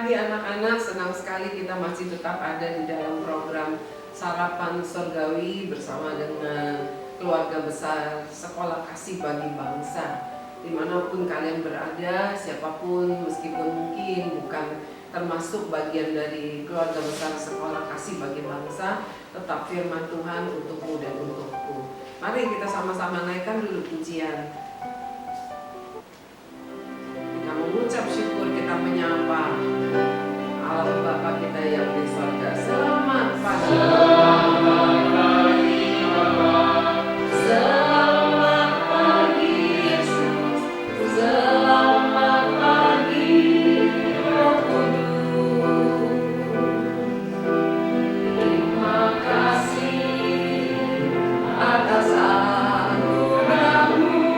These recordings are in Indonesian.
pagi anak-anak, senang sekali kita masih tetap ada di dalam program Sarapan Surgawi bersama dengan keluarga besar Sekolah Kasih Bagi Bangsa. Dimanapun kalian berada, siapapun meskipun mungkin bukan termasuk bagian dari keluarga besar Sekolah Kasih Bagi Bangsa, tetap firman Tuhan untukmu dan untukku. Mari kita sama-sama naikkan dulu pujian. Kita mengucap syukur, kita menyapa Allah Bapa kita yang di surga. Selamat pagi. Selamat pagi Yesus. Selamat pagi Roh Kudus. Terima kasih atas anugerah-Mu.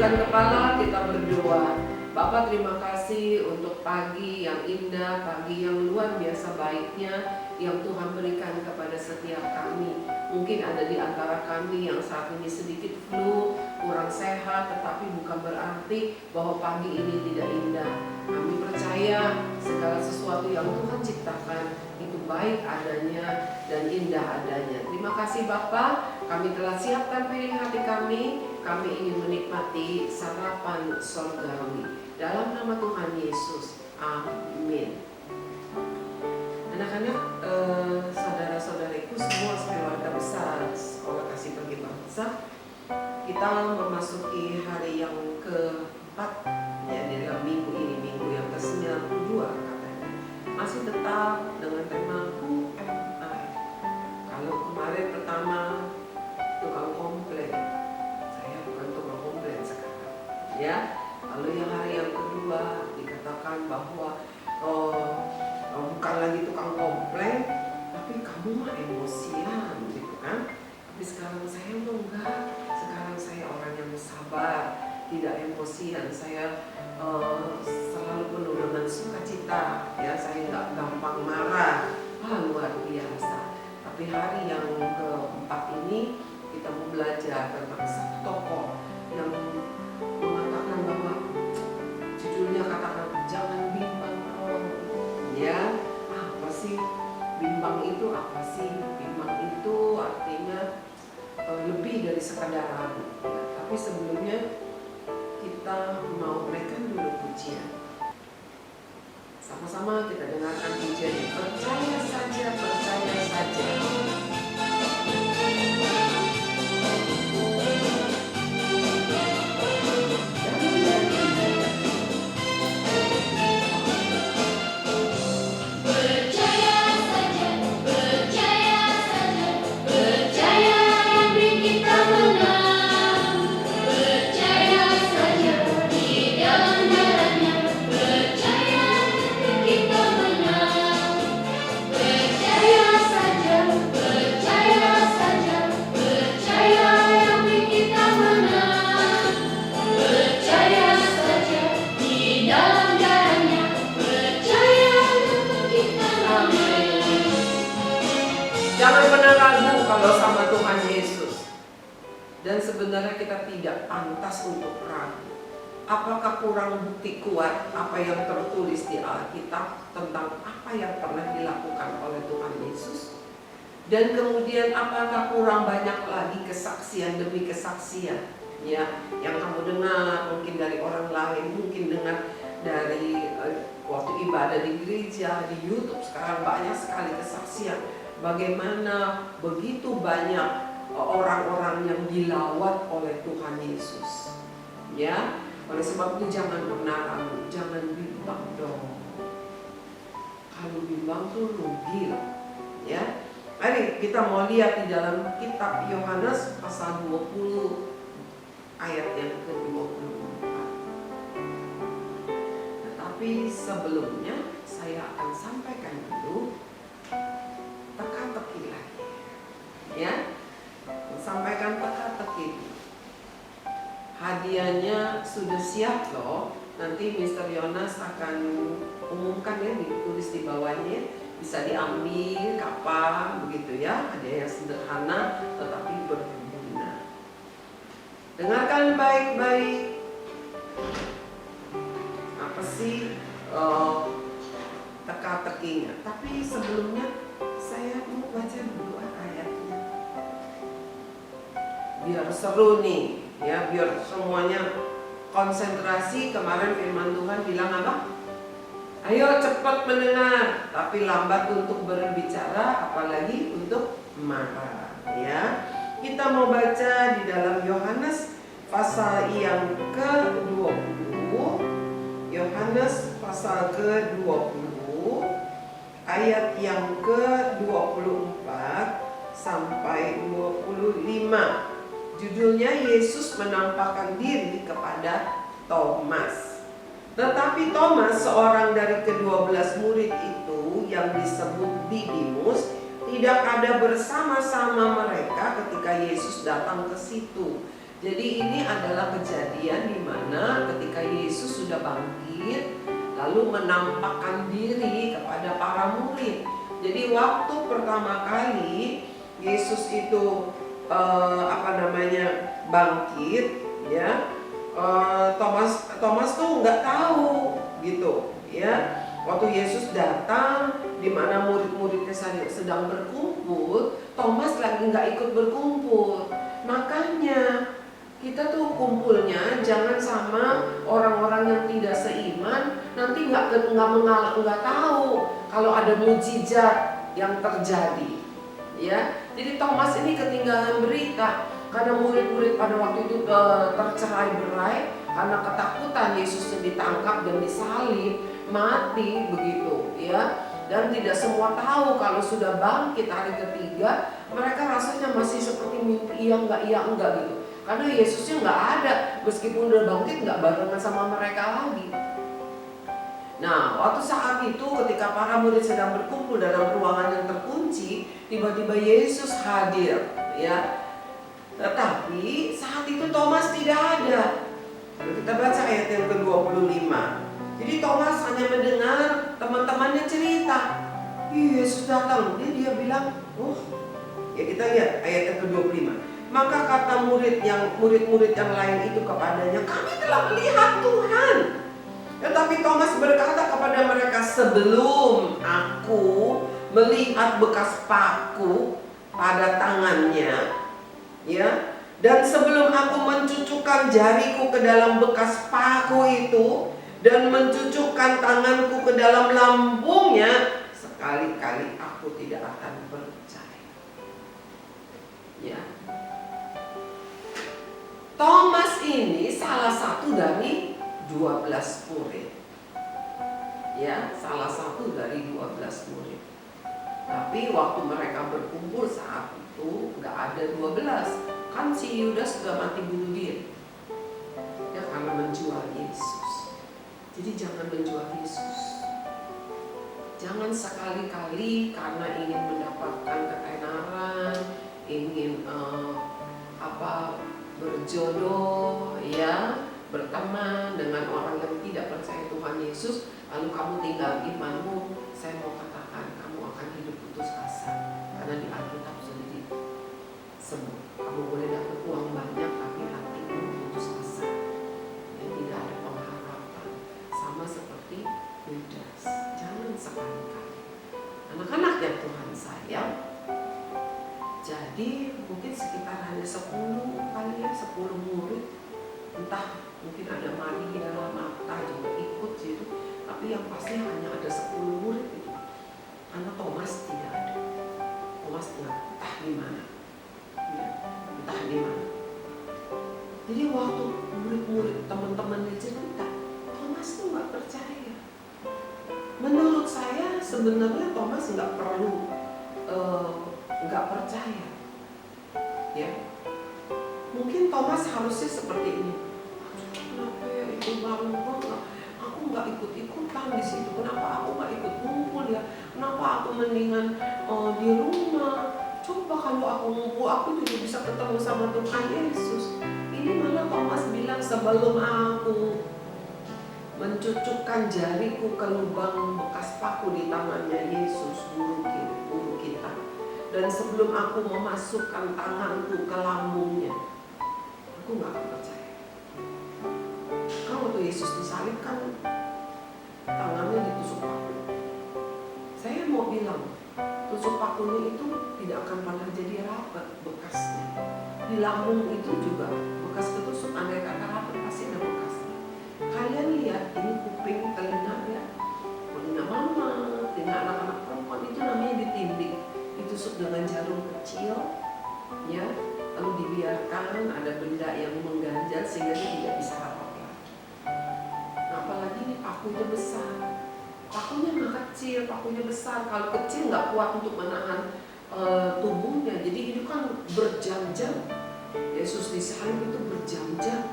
Kepala kita berdoa. Bapak, terima kasih untuk pagi yang indah, pagi yang luar biasa baiknya yang Tuhan berikan kepada setiap kami. Mungkin ada di antara kami yang saat ini sedikit flu, kurang sehat, tetapi bukan berarti bahwa pagi ini tidak indah. Kami percaya segala sesuatu yang Tuhan ciptakan itu baik adanya dan indah adanya. Terima kasih Bapak, kami telah siapkan piring hati kami. Kami ingin menikmati sarapan surgawi. Dalam nama Tuhan Yesus, amin. Anak-anak, saudara-saudariku semua keluarga besar Sekolah Kasih Bagi Bangsa, kita memasuki hari yang keempat ya, di dalam minggu ini, minggu yang ke-92 katanya. Masih tetap dengan tema UMI. Kalau kemarin pertama tukang komplain, ya. Lalu yang hari yang kedua dikatakan bahwa bukan lagi tukang komplain, tapi kamu mah emosian gitu kan. Tapi sekarang saya enggak, sekarang saya orang yang sabar, tidak emosian, saya selalu penuh dengan sukacita, ya, saya nggak gampang marah. Luar biasa. Tapi hari yang keempat ini kita mau belajar tentang satu tokoh yang mengatakan bahwa judulnya katakan jangan bimbang roh. Ya, apa sih bimbang itu? Apa sih bimbang itu? Artinya lebih dari sekadar ragu. Ya, tapi sebelumnya kita mau naikkan dulu pujian. Sama-sama kita dengarkan pujiannya. Percaya saja, percaya saja. Jangan pernah ragu kalau sama Tuhan Yesus. Dan sebenarnya kita tidak pantas untuk ragu. Apakah kurang bukti kuat apa yang tertulis di Alkitab tentang apa yang pernah dilakukan oleh Tuhan Yesus? Dan kemudian apakah kurang banyak lagi kesaksian demi kesaksian, ya, yang kamu dengar mungkin dari orang lain, mungkin dengar dari waktu ibadah di gereja, di YouTube sekarang banyak sekali kesaksian. Bagaimana begitu banyak orang-orang yang dilawat oleh Tuhan Yesus, ya. Oleh sebab itu jangan pernah ragu, jangan bimbang dong. Kalau bimbang tuh rugi loh, ya. Mari kita mau lihat di dalam kitab Yohanes pasal 20 ayat yang ke-24. Tetapi sebelumnya saya akan sampaikan dulu teka-teki lagi. Ya, sampaikan teka-teki. Hadiahnya sudah siap loh. Nanti Mr. Yonas akan umumkan ya, ditulis di bawahnya. Bisa diambil kapan begitu ya. Hadiah yang sederhana tetapi berguna. Dengarkan baik-baik. Apa sih teka-tekinya? Tapi sebelumnya saya mau baca dulu ayatnya. Biar seru nih. Ya, biar semuanya konsentrasi. Kemarin firman Tuhan bilang apa? Ayo cepat mendengar, tapi lambat untuk berbicara, apalagi untuk marah. Ya, kita mau baca di dalam Yohanes pasal yang ke-20. Yohanes pasal ke-20 ayat yang ke-24 sampai 25. Judulnya Yesus menampakkan diri kepada Thomas. Tetapi Thomas, seorang dari ke-12 murid itu yang disebut Didimus, tidak ada bersama-sama mereka ketika Yesus datang ke situ. Jadi ini adalah kejadian di mana ketika Yesus sudah bangkit, lalu menampakkan diri kepada para murid. Jadi waktu pertama kali Yesus itu bangkit, ya, Thomas tuh nggak tahu gitu, ya. Waktu Yesus datang, di mana murid-muridnya sedang berkumpul, Thomas lagi nggak ikut berkumpul. Makanya kita tuh kumpulnya jangan sama orang-orang yang tidak seiman, nanti nggak tahu kalau ada mujizat yang terjadi. Ya, jadi Thomas ini ketinggalan berita karena murid-murid pada waktu itu tercerai-berai karena ketakutan Yesusnya ditangkap dan disalib, mati begitu, ya. Dan tidak semua tahu kalau sudah bangkit hari ketiga, mereka rasanya masih seperti mimpi, iya enggak gitu. Karena Yesusnya nggak ada, meskipun udah bangkit nggak barengan sama mereka lagi. Nah, waktu saat itu ketika para murid sedang berkumpul dalam ruangan yang terkunci, tiba-tiba Yesus hadir, ya. Tetapi saat itu Thomas tidak ada. Lalu kita baca ayat yang ke-25. Jadi Thomas hanya mendengar teman-temannya cerita, Yesus datang. Dia bilang, oh, ya kita lihat ayat yang ke-25. Maka kata murid-murid yang lain itu kepadanya, kami telah melihat Tuhan. Tetapi Thomas berkata kepada mereka, sebelum aku melihat bekas paku pada tangannya, ya, dan sebelum aku mencucukkan jariku ke dalam bekas paku itu dan mencucukkan tanganku ke dalam lambungnya, sekali-kali aku tidak akan percaya. Ya. Thomas ini salah satu dari 12 murid. Ya, salah satu dari 12 murid. Tapi waktu mereka berkumpul saat itu nggak ada 12. Kan si Yudas sudah mati bunuh diri. Ya, karena menjual Yesus. Jadi jangan menjual Yesus. Jangan sekali-kali karena ingin mendapatkan ketenaran, ingin berjodoh, ya, berteman dengan orang yang tidak percaya Tuhan Yesus, lalu kamu tinggal imanmu. Saya mau katakan kamu akan hidup putus asa, karena di Alkitab sudah disebut kamu boleh dapat uang banyak tapi hatimu putus asa, ya, tidak ada pengharapan, sama seperti Yudas. Jangan sekali-kali. Anak-anak yang Tuhan sayang, jadi mungkin sekitar hanya 10 kali ya, 10 murid. Entah mungkin ada Maria, Marta juga ikut situ, tapi yang pasti hanya ada 10 murid itu. Karena Thomas tidak ada. Thomas entah di mana, ya, entah di mana. Jadi waktu murid-murid teman-temannya cerita, Thomas tuh nggak percaya. Menurut saya sebenarnya Thomas nggak perlu nggak percaya, ya. Mungkin Thomas harusnya seperti ini. Kenapa ya itu Bang? Aku nggak ikut-ikutan di situ. Kenapa aku nggak ikut ngumpul ya? Kenapa aku mendingan di rumah? Coba kalau aku ngumpul, aku juga bisa ketemu sama Tuhan Yesus. Ini malah Thomas bilang, sebelum aku mencucukkan jariku ke lubang bekas paku di tangannya Yesus, guru kita, dan sebelum aku memasukkan tanganku ke lambungnya, aku gak akan percaya. Kan waktu Yesus disalibkan, tangannya ditusuk paku. Saya mau bilang, tusuk pakunya itu tidak akan pernah jadi rapat bekasnya. Di lambung itu juga bekas ketusuk, andai kata rapat pasti ada bekasnya. Kalian lihat, ini kuping, telinga ya, telinga mama, telinga anak-anak perempuan itu namanya ditindih, ditusuk dengan jarum kecil, ya, lalu dibiarkan ada benda yang mengganjal sehingga dia tidak bisa rapat lagi. Nah, apalagi ini pakunya besar, pakunya nggak kecil, pakunya besar. Kalau kecil nggak kuat untuk menahan tubuhnya, jadi ini kan berjam-jam. Yesus disalib itu berjam-jam.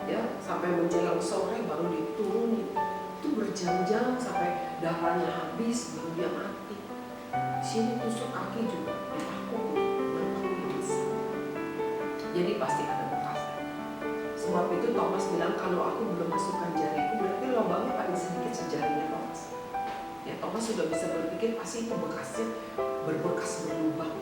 Ya, sampai menjelang sore baru diturunin. Itu berjam-jam sampai darahnya habis baru dia mati. Di sini tusuk kaki juga, aku bisa. Jadi pasti ada bekasnya. Sebab itu Thomas bilang, kalau aku belum masukkan jariku, berarti lubangnya paling sedikit sejarinya Thomas. Ya, Thomas sudah bisa berpikir pasti itu bekasnya berbekas berlubang.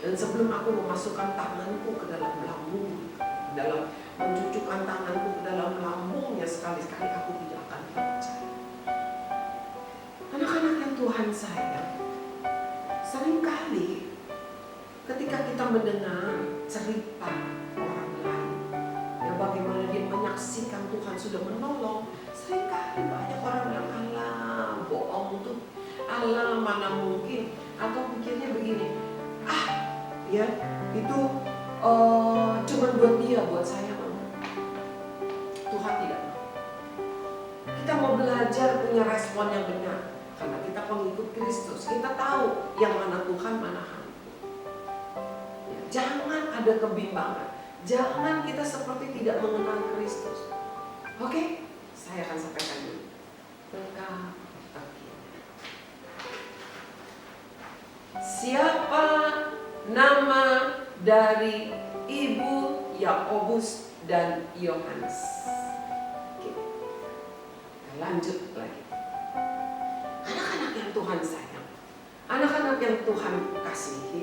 Dan sebelum aku memasukkan tanganku ke dalam lambung, dalam mencucukkan tanganku ke dalam lambungnya, sekali-sekali aku tidak akan percaya. Anak-anak yang Tuhan sayang, seringkali ketika kita mendengar cerita orang lain, ya bagaimana dia menyaksikan Tuhan sudah menolong, seringkali banyak orang yang alah bohong tuh, alah mana mungkin, atau pikirnya begini, ya itu cuma buat dia, buat saya. Tuhan tidak mau. Kita mau belajar punya respon yang benar, karena kita pengikut Kristus. Kita tahu yang mana Tuhan, mana hantu. Ya, jangan ada kebimbangan. Jangan kita seperti tidak mengenal Kristus. Oke? Saya akan sampaikan dulu. Siapa nama dari ibu Yakobus dan Yohanes? Lanjut lagi. Anak-anak yang Tuhan sayang, anak-anak yang Tuhan kasihi,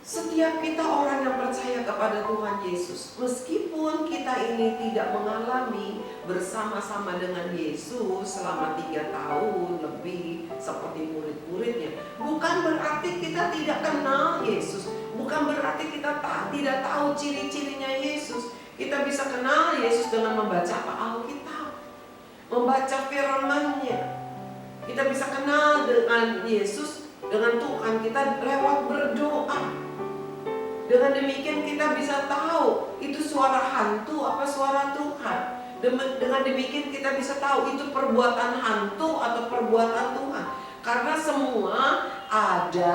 setiap kita orang yang percaya kepada Tuhan Yesus, meskipun kita ini tidak mengalami bersama-sama dengan Yesus selama 3 tahun lebih seperti murid-muridnya, bukan berarti kita tidak kenal Yesus, bukan berarti kita tidak tahu ciri-cirinya Yesus. Kita bisa kenal Yesus dengan membaca Alkitab, membaca firman-Nya. Kita bisa kenal dengan Yesus, dengan Tuhan kita lewat berdoa. Dengan demikian kita bisa tahu itu suara hantu apa suara Tuhan. Dengan demikian kita bisa tahu itu perbuatan hantu atau perbuatan Tuhan. Karena semua ada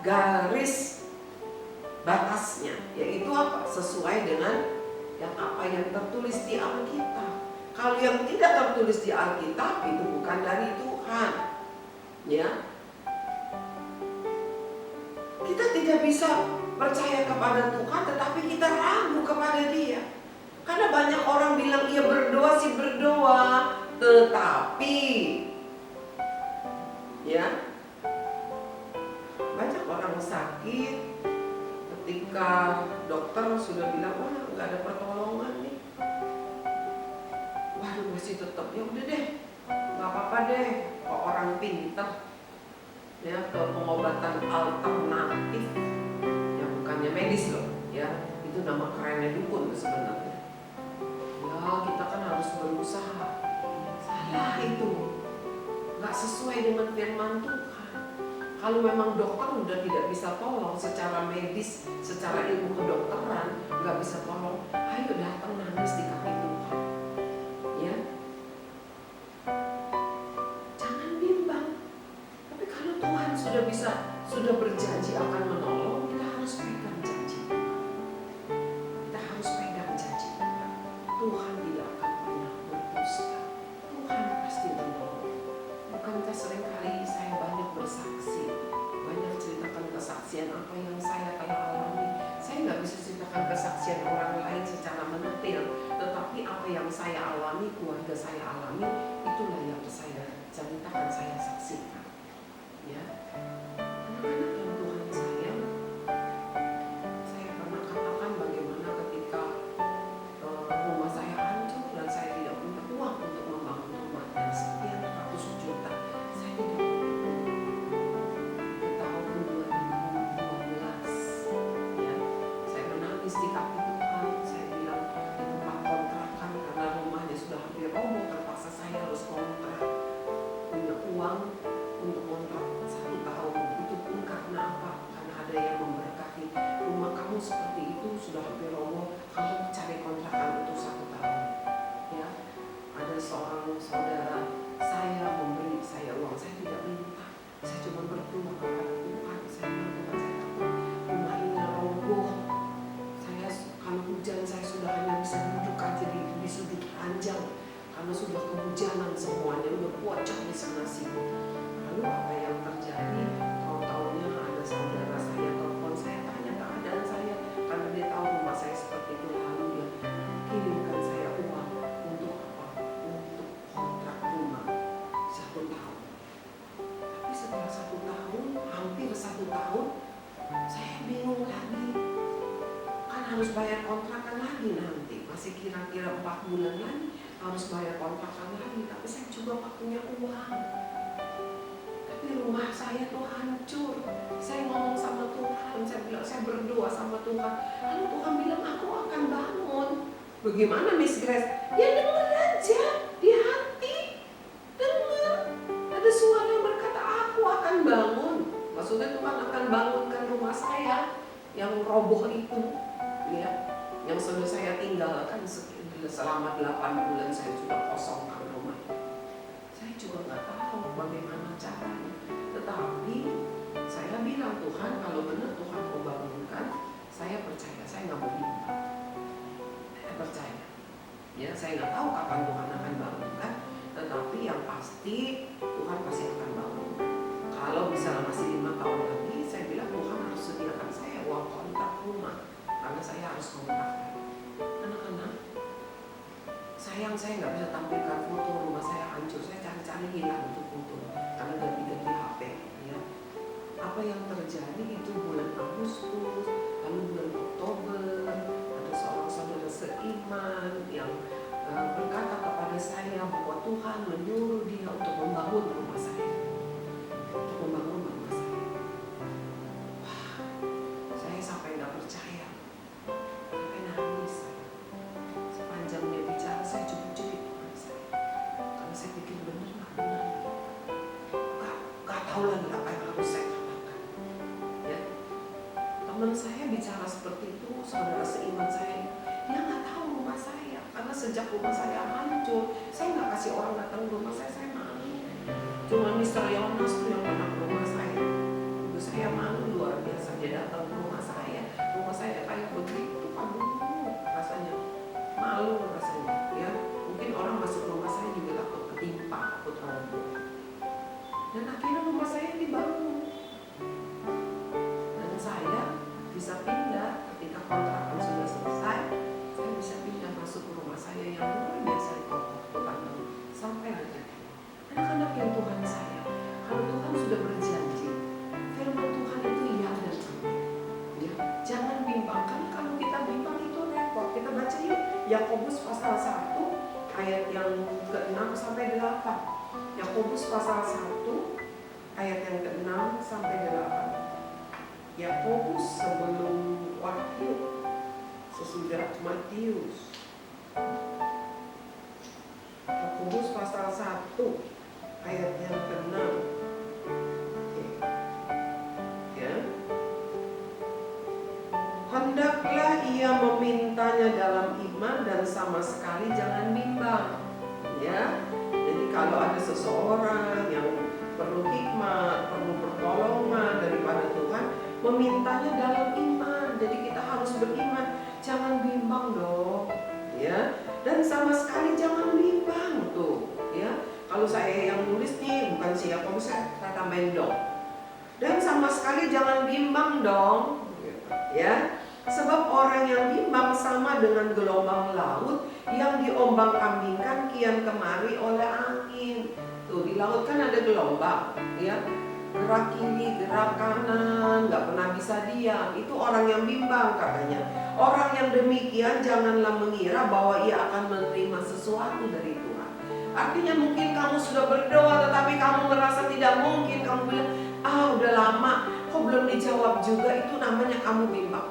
garis batasnya, yaitu apa? Sesuai dengan apa yang tertulis di Alkitab. Kalau yang tidak tertulis di Alkitab itu bukan dari Tuhan. Ya. Kita tidak bisa percaya kepada Tuhan tetapi kita ragu kepada Dia. Karena banyak orang bilang ia berdoa sih berdoa, tetapi ya banyak orang sakit ketika dokter sudah bilang wah nggak ada pertolongan nih. Waduh masih tetap ya udah deh, nggak apa-apa deh, kok orang pinter ya ke pengobatan alternatif ya bukannya medis loh ya, itu nama kerennya dukun sebenarnya. Ya kita kan harus berusaha. Salah itu, nggak sesuai dengan firman Tuhan. Kalau memang dokter udah tidak bisa tolong secara medis, secara ilmu kedokteran nggak bisa tolong, ayo datang nangis di kaki Tuhan. Ya, jangan bimbang. Tapi kalau Tuhan sudah berjanji akan menolong, kita harus pegang janji. saudara, saya memberi saya uang, saya tidak minta, saya cuma berdoa kepada Tuhan. Saya bilang, Tuhan, saya takut rumah ini roboh. Saya kalau hujan saya sudah hanya bisa duduk aja di sudut ranjang karena sudah kehujanan semuanya, udah pocong di sana sini. Lalu apa yang terjadi? Tahu-taunya ada saudara saya telepon, saya tanya keadaan saya karena dia tahu rumah saya seperti itu. Lalu dia kirimkan saya uang untuk apa? Untuk kontrak rumah 1 tahun. Tapi setelah 1 tahun, hampir 1 tahun, saya bingung lagi. Kan harus bayar kontrakan lagi nanti. Masih kira-kira 4 bulan lagi harus bayar kontrakan lagi. Tapi saya juga gak punya uang. Tapi rumah saya tuh hancur. Saya ngomong sama Tuhan, saya bilang, saya berdoa sama Tuhan. Lalu Tuhan bilang, aku akan bangun. Bagaimana Miss Grace? Ya dengar aja di hati. Dengar. Ada suara yang berkata, aku akan bangun. Maksudnya Tuhan akan bangunkan rumah saya yang roboh itu, ya, yang sudah saya tinggalkan selama 8 bulan. Saya sudah kosongkan rumah. Saya juga nggak tahu bagaimana caranya. Tetapi saya bilang, Tuhan, kalau benar Tuhan mau bangunkan, saya percaya. Saya nggak mau bimbang. Saya percaya. Ya, saya nggak tahu kapan Tuhan akan bangunkan, tetapi yang pasti Tuhan pasti akan bangun. Kalau misalnya masih 5 tahun lagi, saya bilang Tuhan harus sediakan saya uang kontrak rumah, karena saya harus kontrakkan. Anak-anak, sayang saya nggak bisa tampilkan foto rumah saya hancur. Saya cari-cari hilang itu foto karena ganti-ganti HP. Ya. Apa yang terjadi itu bulan Agustus, lalu bulan Oktober, ada seorang saudara seiman yang berkata kepada saya bahwa Tuhan menyuruh dia untuk membangun rumah saya. Untuk membangun rumah saya. Wah, saya sampai nggak percaya, sampai nangis. Sepanjang dia bicara, saya cubit-cubit Tuhan saya, karena saya pikir benar nggak benar. Nggak tahu lagi apa yang harus saya katakan. Ya, teman saya bicara seperti itu, saudara seiman saya, dia nggak tahu rumah saya, karena sejak rumah saya hancur, saya nggak kasih orang datang ke rumah saya malu. Cuma Mr. Yonas tuh yang pernah ke rumah saya. Ibu saya malu luar biasa, dia datang ke rumah saya kayak begitu, aduh, rasanya malu rasanya. Ya, mungkin orang masuk rumah saya juga takut ketimpa, takut roboh. Dan akhirnya rumah saya dibangun. Dan saya bisa pindah ketika kontrakan sudah selesai. Saya bisa pindah masuk ke rumah saya yang luar biasa di kota Bandung sampai hari ini. Anak-anak yang Tuhan sayang, kalau Tuhan sudah berjanji, firman Tuhan itu iya dan amin. Ya, jangan bimbang, karena kalau kita bimbang itu repot. Kita baca yuk Yakobus pasal 1 ayat yang ke-6 sampai 8. Yakobus pasal 1 ayat yang ke-6 sampai 8. Yakobus sebelum Wahyu, sesudah Matius. Yakobus pasal 1 ayat yang ke-6. Ya. Hendaklah ia memintanya dalam iman dan sama sekali jangan bimbang. Ya. Jadi kalau ada seseorang yang perlu hikmat, perlu pertolongan daripada Tuhan, memintanya dalam iman. Jadi kita harus beriman, jangan bimbang dong. Ya. Dan sama sekali jangan bimbang tuh. Ya. Kalau saya yang nulis nih, bukan siapa, saya tambahin dong. Dan sama sekali jangan bimbang dong, ya. Sebab orang yang bimbang sama dengan gelombang laut yang diombang-ambingkan kian kemari oleh angin. Tuh di laut kan ada gelombang, ya. Gerak kiri, gerak kanan, nggak pernah bisa diam. Itu orang yang bimbang katanya. Orang yang demikian janganlah mengira bahwa ia akan menerima sesuatu dari Tuhan. Artinya mungkin kamu sudah berdoa tetapi kamu merasa tidak mungkin. Kamu bilang, udah lama kok belum dijawab juga. Itu namanya kamu bimbang.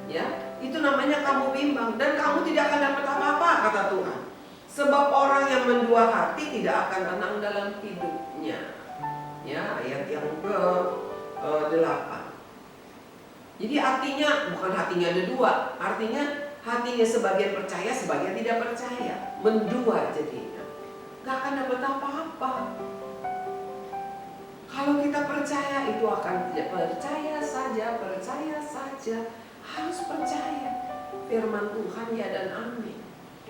Ya, itu namanya kamu bimbang. Dan kamu tidak akan dapat apa-apa kata Tuhan. Sebab orang yang mendua hati tidak akan tenang dalam hidupnya. Ya, ayat yang ke-8. Jadi artinya, bukan hatinya ada dua, artinya Hatinya sebagian percaya, sebagian tidak percaya. Mendua jadinya. Gak akan dapat apa-apa. Kalau kita percaya, itu akan tidak percaya saja. Harus percaya firman Tuhan ya dan amin.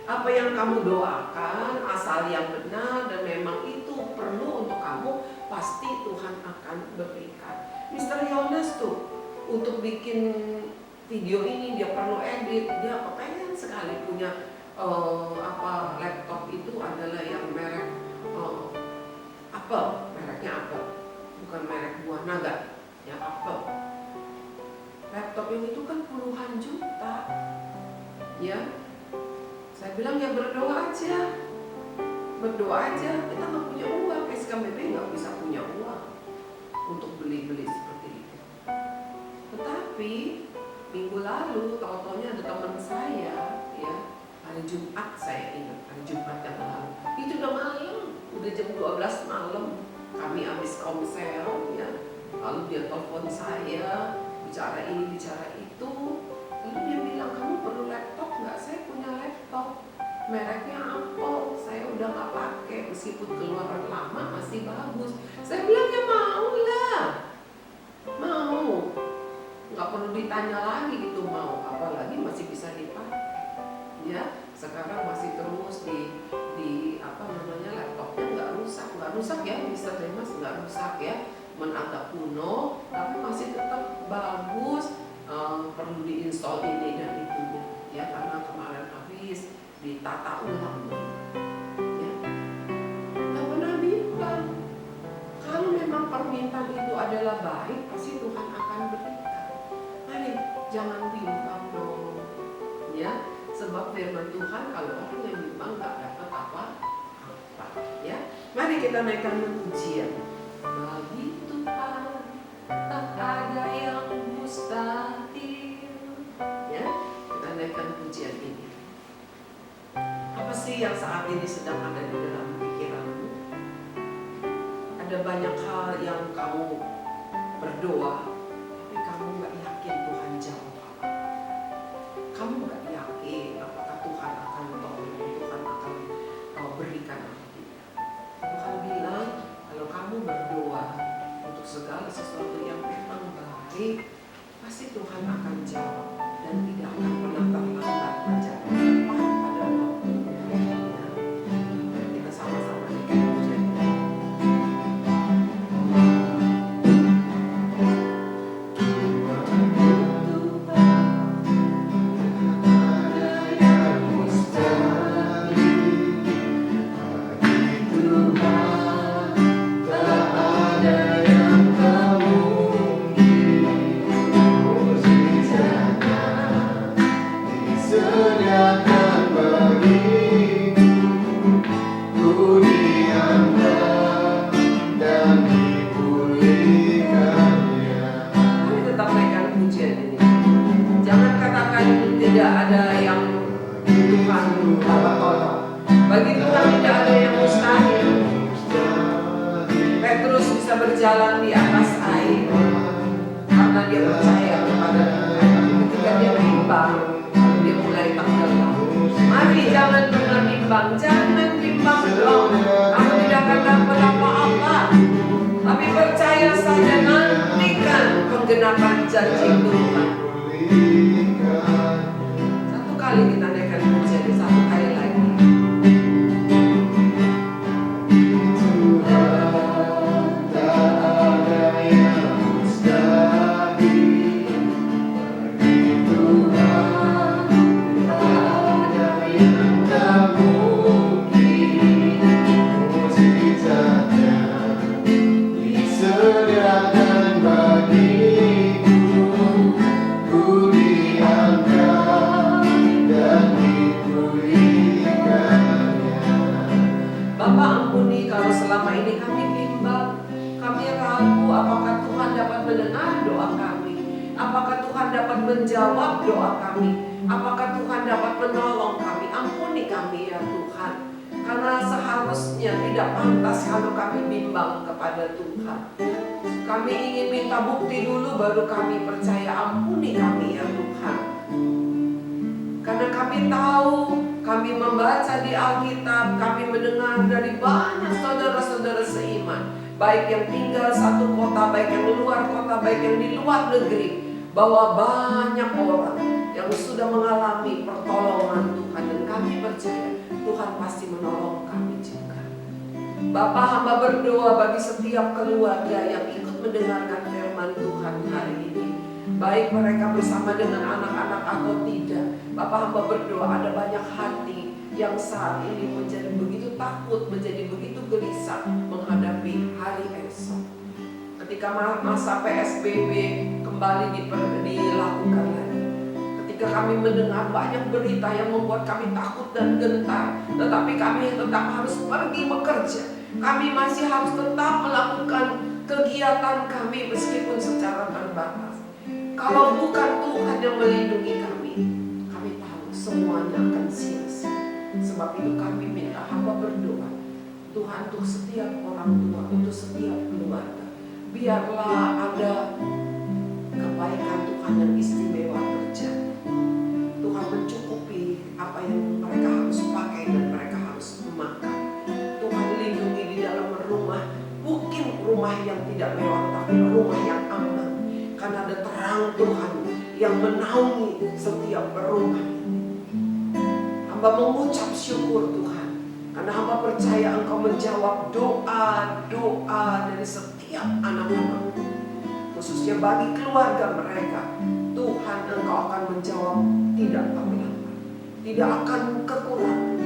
Apa yang kamu doakan asal yang benar dan memang itu perlu untuk kamu, pasti Tuhan akan berikan. Mr. Yonas tuh untuk bikin video ini dia perlu edit, dia kepengen sekali punya laptop itu adalah yang merek Apple, mereknya Apple, bukan merek buah naga, ya Apple. Laptop yang itu kan puluhan juta, ya. Saya bilang ya berdoa aja, kita nggak punya uang, SKBB nggak bisa punya uang untuk beli seperti itu. Tetapi minggu lalu tau-taunya ada teman saya, ya, hari Jumat saya ingat, hari Jumat yang lalu, itu udah malam, udah jam 12 malam, kami habis komsel, ya, lalu dia telepon saya, bicara ini, bicara itu, lalu dia bilang, kamu perlu laptop nggak? Saya punya laptop, mereknya Apple, saya udah nggak pakai, meskipun keluaran lama masih bagus. Saya bilang ya mau lah, mau, nggak perlu ditanya lagi gitu mau, apalagi masih bisa dipakai, ya. Sekarang masih terus di laptopnya nggak rusak ya, Mr. Demas, nggak rusak ya, agak kuno tapi masih tetap bagus. Perlu diinstal ini dan itunya, ya, karena kemarin habis ditata ulang, ya. Nggak pernah bimbang. Kalau memang permintaan itu adalah baik, pasti Tuhan akan berikan. Mari jangan bimbang dong, ya. Sebab firman Tuhan kalau orang yang bimbang nggak dapat apa-apa, ya. Mari kita naikkan pujian. Bagi Tuhan tak ada yang mustahil, ya. Kita naikkan pujian ini. Apa sih yang saat ini sedang ada di dalam pikiranmu? Ada banyak hal yang kamu berdoa, tapi kamu nggak yakin Tuhan jawab apa. Kamu nggak yakin apakah Tuhan akan tolong, Tuhan akan berikan apa tidak. Tuhan bilang kalau kamu berdoa untuk segala sesuatu yang memang baik, pasti Tuhan akan jawab dan tidak akan pernah terlambat menjawab tepat pada waktunya. Ya. Kita sama-sama naikkan pujian. Berjalan di atas air karena dia percaya kepada Tuhan. Ketika dia bimbang, dia mulai tenggelam. Mari jangan pernah bimbang, jangan bimbang dong. Kamu tidak akan dapat apa-apa, tapi percaya saja, nantikan penggenapan janji Tuhan. Satu kali kita naikkan pujian, satu kali lagi. Menjawab doa kami, apakah Tuhan dapat menolong kami? Ampuni kami ya Tuhan, karena seharusnya tidak pantas kalau kami bimbang kepada Tuhan. Kami ingin minta bukti dulu baru kami percaya. Ampuni kami ya Tuhan, karena kami tahu, kami membaca di Alkitab, kami mendengar dari banyak saudara-saudara seiman, baik yang tinggal satu kota, baik yang luar kota, baik yang di luar negeri, bahwa banyak orang yang sudah mengalami pertolongan Tuhan. Dan kami percaya Tuhan pasti menolong kami juga. Bapak, hamba berdoa bagi setiap keluarga yang ikut mendengarkan firman Tuhan hari ini, baik mereka bersama dengan anak-anak atau tidak. Bapak, hamba berdoa ada banyak hati yang saat ini menjadi begitu takut, menjadi begitu gelisah menghadapi hari esok. Ketika masa PSBB kembali dilakukan lagi, ketika kami mendengar banyak berita yang membuat kami takut dan gentar, tetapi kami tetap harus pergi bekerja. Kami masih harus tetap melakukan kegiatan kami meskipun secara terbatas. Kalau bukan Tuhan yang melindungi kami tahu semuanya akan sia-sia. Sebab itu kami minta, hamba berdoa, Tuhan, untuk setiap orang tua, untuk setiap keluarga, biarlah ada kebaikan Tuhan yang istimewa terjadi. Tuhan mencukupi apa yang mereka harus pakai dan mereka harus memakan. Tuhan lindungi di dalam rumah, mungkin rumah yang tidak mewah, tapi rumah yang aman, karena ada terang Tuhan yang menaungi setiap rumah. Hamba mengucap syukur Tuhan, karena hamba percaya Engkau menjawab doa-doa dari setiap anak-anak, khususnya bagi keluarga mereka. Tuhan, Engkau akan menjawab tidak lambat, tidak akan kekurangan.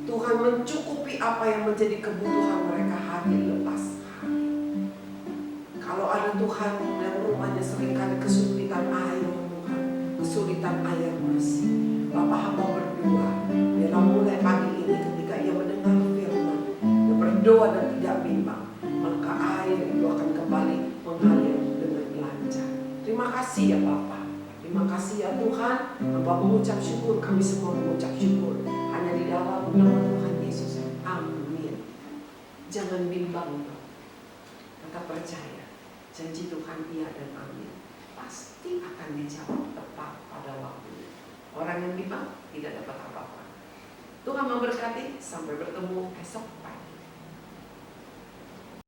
Tuhan mencukupi apa yang menjadi kebutuhan mereka hari lepas hari. Kalau ada Tuhan yang rumahnya seringkali kesulitan air, Tuhan, kesulitan air bersih, Bapak hamba berdoa, biarlah mulai pagi ini ketika ia mendengar firman, ia berdoa dan tidak bimbang, maka air itu akan kembali mengalir dengan lancar. Terima kasih ya Bapak, terima kasih ya Tuhan. Hamba mengucap syukur, kami semua mengucap syukur hanya di dalam nama Tuhan Yesus. Amin. Jangan bimbang, tetap percaya janji Tuhan iya dan amin, pasti akan dijawab tepat pada waktunya. Orang yang bimbang tidak dapat apa-apa. Tuhan memberkati, sampai bertemu esok pagi.